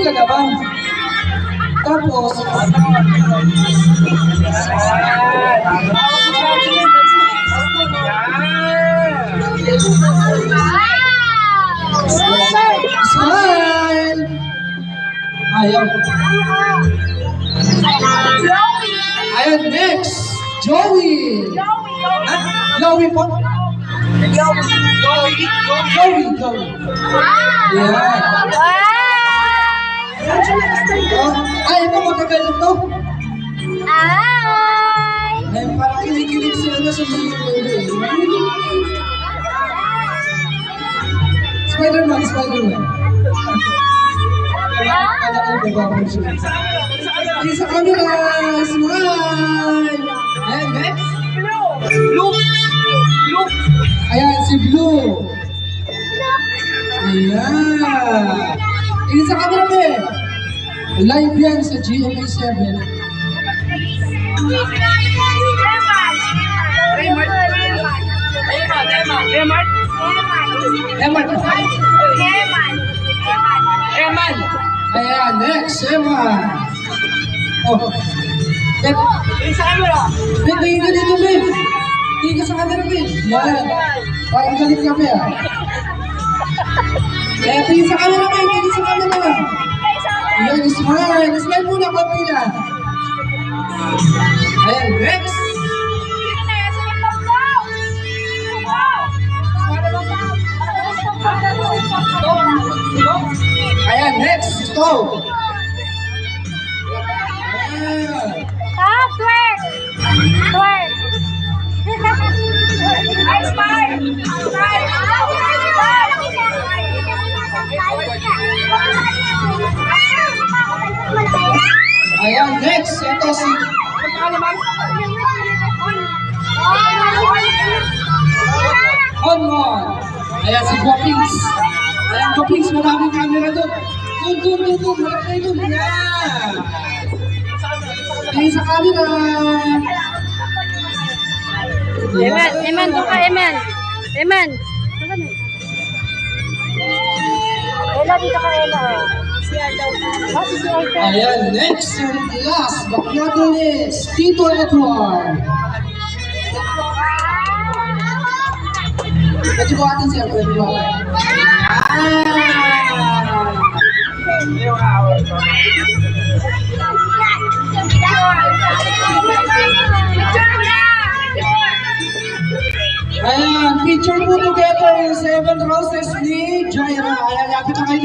ka naman. Tapos, smile! Ayaw. Ayan, next. Joey. Joey po? Joey. Yeah. Ay, ito, matagal ito. Ay, parang kinikilig sila na sa mga Spider-Man. Kala ko bababang siya. Ay, sa camera. Smile! Ayan, next. Blue. Ayan, si Blue. Ayan. Tingin sa camera mo eh. Live yan sa GMA 7. Eman. Ayan, next, Eman. Oh. Tingin sa camera. Tingin ka dito, Ben. Tingin ka sa camera, Ben. Yan. Parang galit kami ah. Tingin sa camera, Ben. Tingin sa camera. Ayan, smile. Smile muna, konti na. Ayan, next. Ayan, next. Go. Ayan. Twerk. Ay, smile. Ayan, next. Ito si... On. Ayan, si Guapings. Ayan, Guapings. Maraming camera doon. Doon. Malaki doon. Ayan. Ayan sa camera. Eman, doon ka, Eman. Ella, dito ka, Ella. Ayan, next and last but not the least, Tito Edward. Pwede mo atin siya, pwede mo. Ayan, picture po together yung 7 roses ni Jaira. Ayan, lapit na kayo.